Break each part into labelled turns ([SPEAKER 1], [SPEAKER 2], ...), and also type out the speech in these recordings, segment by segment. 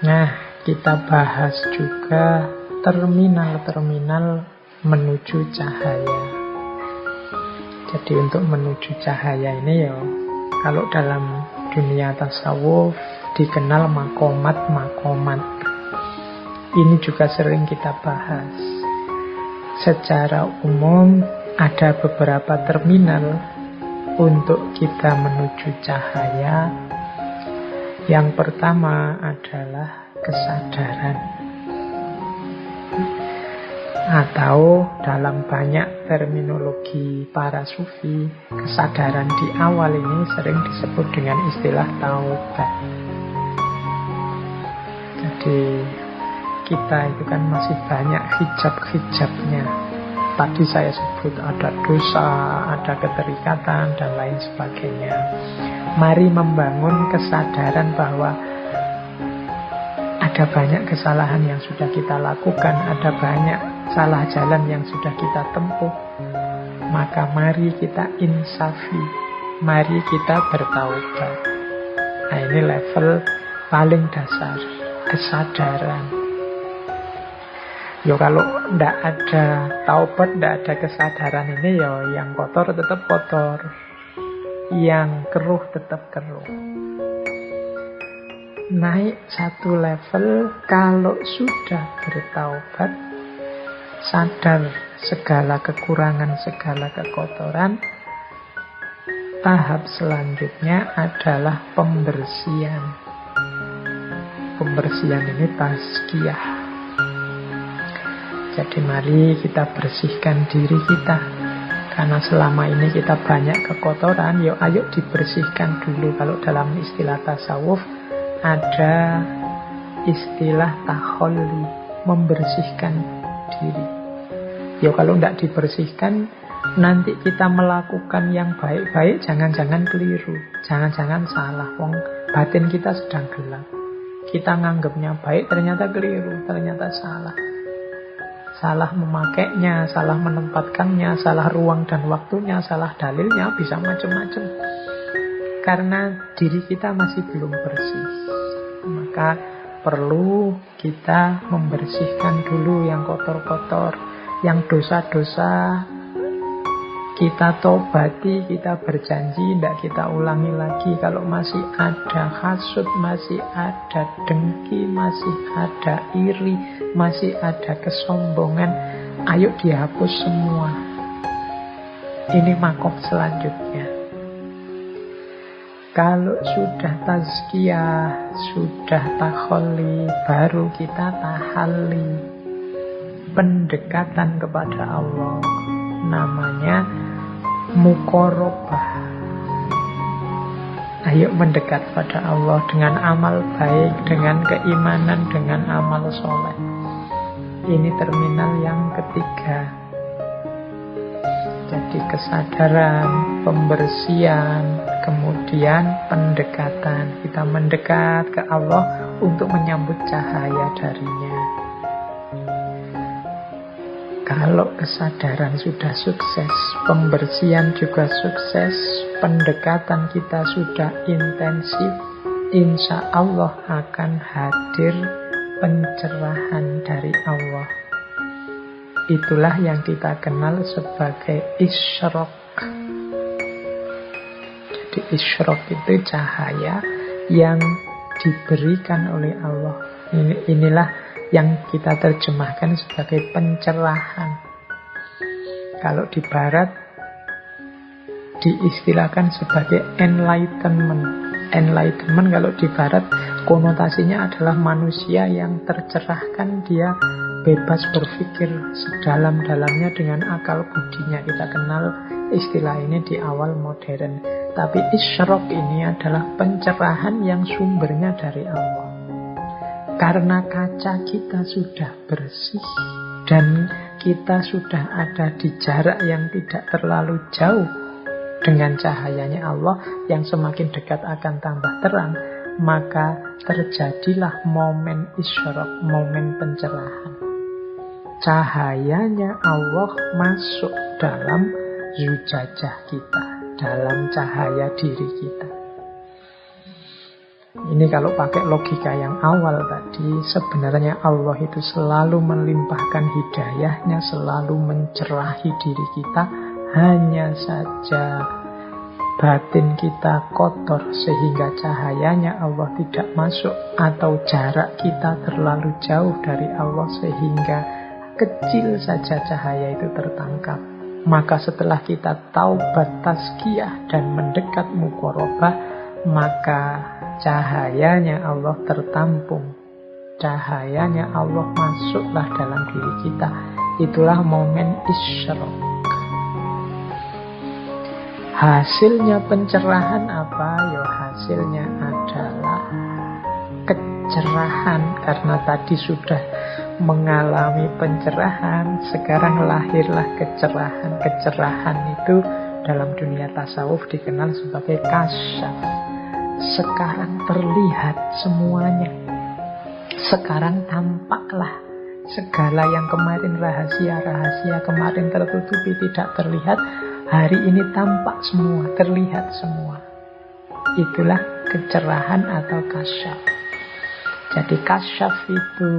[SPEAKER 1] Nah, kita bahas juga terminal-terminal menuju cahaya. Jadi untuk menuju cahaya ini ya, kalau dalam dunia tasawuf dikenal makomat-makomat. Ini juga sering kita bahas. Secara umum ada beberapa terminal untuk kita menuju cahaya. Yang pertama adalah kesadaran. Atau dalam banyak terminologi para sufi, kesadaran di awal ini sering disebut dengan istilah taubat. Jadi kita itu kan masih banyak hijab-hijabnya. Tadi saya sebut ada dosa, ada keterikatan, dan lain sebagainya. Mari membangun kesadaran bahwa ada banyak kesalahan yang sudah kita lakukan, ada banyak salah jalan yang sudah kita tempuh. Maka mari kita insafi, mari kita bertaubat. Nah, ini level paling dasar, kesadaran. Yo kalau ndak ada taubat, ndak ada kesadaran ini, yo yang kotor tetap kotor, yang keruh tetap keruh. Naik satu level kalau sudah bertaubat, sadar segala kekurangan, segala kekotoran. Tahap selanjutnya adalah pembersihan. Pembersihan ini tazkiyah. Jadi mari kita bersihkan diri kita. Karena selama ini kita banyak kekotoran, yuk ayo dibersihkan dulu. Kalau dalam istilah tasawuf ada istilah takholli, membersihkan diri. Yuk kalau tidak dibersihkan, nanti kita melakukan yang baik-baik, jangan-jangan keliru, jangan-jangan salah. Wong batin kita sedang gelap. Kita nganggapnya baik, ternyata keliru, ternyata salah. Salah memakainya, salah menempatkannya, salah ruang dan waktunya, salah dalilnya, bisa macam-macam. Karena diri kita masih belum bersih. Maka perlu kita membersihkan dulu yang kotor-kotor, yang dosa-dosa. Kita tobati, kita berjanji, tidak kita ulangi lagi. Kalau masih ada hasud, masih ada dengki, masih ada iri, masih ada kesombongan, ayo dihapus semua. Ini makom selanjutnya. Kalau sudah tazkiyah, sudah takholli, baru kita tahalli, pendekatan kepada Allah. Namanya muqarabah. Ayo mendekat pada Allah dengan amal baik, dengan keimanan, dengan amal soleh. Ini terminal yang ketiga. Jadi kesadaran, pembersihan, kemudian pendekatan. Kita mendekat ke Allah untuk menyambut cahaya darinya. Kalau kesadaran sudah sukses, pembersihan juga sukses, pendekatan kita sudah intensif, insya Allah akan hadir pencerahan dari Allah. Itulah yang kita kenal sebagai isyraq. Jadi isyraq itu cahaya yang diberikan oleh Allah. Inilah yang kita terjemahkan sebagai pencerahan. Kalau di barat diistilahkan sebagai enlightenment. Enlightenment kalau di barat konotasinya adalah manusia yang tercerahkan, dia bebas berpikir sedalam-dalamnya dengan akal budinya. Kita kenal istilah ini di awal modern. Tapi isyraq ini adalah pencerahan yang sumbernya dari Allah. Karena kaca kita sudah bersih dan kita sudah ada di jarak yang tidak terlalu jauh dengan cahayanya Allah yang semakin dekat akan tambah terang, maka terjadilah momen isyraq, momen pencerahan. Cahayanya Allah masuk dalam zujajah kita, dalam cahaya diri kita. Ini kalau pakai logika yang awal tadi, sebenarnya Allah itu selalu melimpahkan hidayahnya, selalu mencerahi diri kita. Hanya saja batin kita kotor sehingga cahayanya Allah tidak masuk, atau jarak kita terlalu jauh dari Allah sehingga kecil saja cahaya itu tertangkap. Maka setelah kita taubat tazkiyah dan mendekat muqarabah, maka cahayanya Allah tertampung, cahayanya Allah masuklah dalam diri kita. Itulah momen isyraq. Hasilnya pencerahan apa? Ya hasilnya adalah kecerahan. Karena tadi sudah mengalami pencerahan, sekarang lahirlah kecerahan. Kecerahan itu dalam dunia tasawuf dikenal sebagai kasyaf. Sekarang terlihat semuanya. Sekarang tampaklah segala yang kemarin rahasia-rahasia, kemarin tertutupi, tidak terlihat, hari ini tampak semua, terlihat semua. Itulah kecerahan atau kasyaf. Jadi kasyaf itu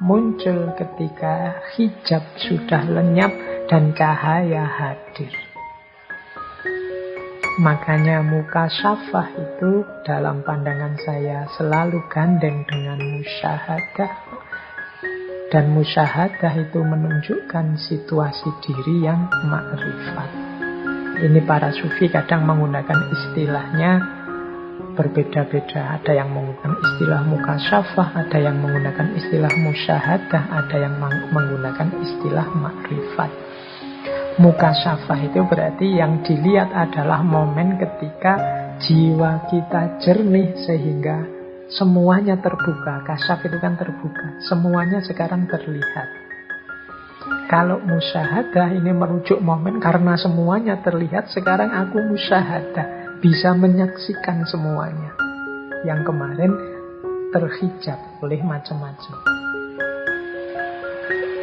[SPEAKER 1] muncul ketika hijab sudah lenyap dan cahaya hadir. Makanya mukasyafah itu dalam pandangan saya selalu gandeng dengan musyahadah. Dan musyahadah itu menunjukkan situasi diri yang ma'rifat. Ini para sufi kadang menggunakan istilahnya berbeda-beda. Ada yang menggunakan istilah mukasyafah, ada yang menggunakan istilah musyahadah, ada yang menggunakan istilah ma'rifat. Mukasyafah itu berarti yang dilihat adalah momen ketika jiwa kita jernih sehingga semuanya terbuka. Kasyaf itu kan terbuka, semuanya sekarang terlihat. Kalau musyahadah ini merujuk momen karena semuanya terlihat, sekarang aku musyahadah, bisa menyaksikan semuanya yang kemarin terhijab oleh macam-macam.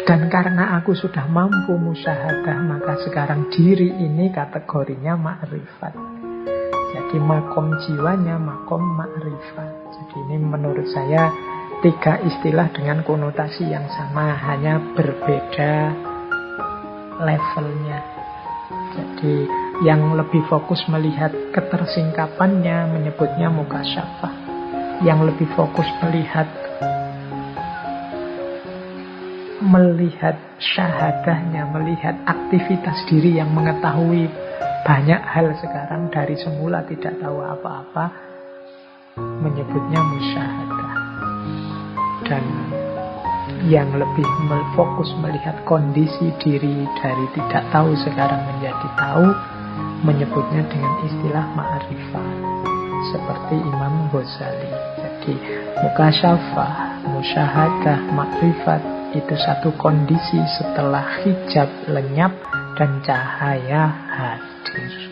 [SPEAKER 1] Dan karena aku sudah mampu musyahadah, maka sekarang diri ini kategorinya ma'rifat. Jadi makom jiwanya makom ma'rifat. Jadi ini menurut saya 3 istilah dengan konotasi yang sama, hanya berbeda levelnya. Jadi yang lebih fokus melihat ketersingkapannya menyebutnya mukasyafah. Yang lebih fokus melihat syahadahnya, melihat aktivitas diri yang mengetahui banyak hal sekarang dari semula tidak tahu apa-apa, menyebutnya musyahadah. Dan yang lebih fokus melihat kondisi diri dari tidak tahu sekarang menjadi tahu, menyebutnya dengan istilah ma'rifah, seperti Imam Ghazali. Jadi mukasyafah, musyahadah, ma'rifat itu satu kondisi setelah hijab lenyap dan cahaya hadir.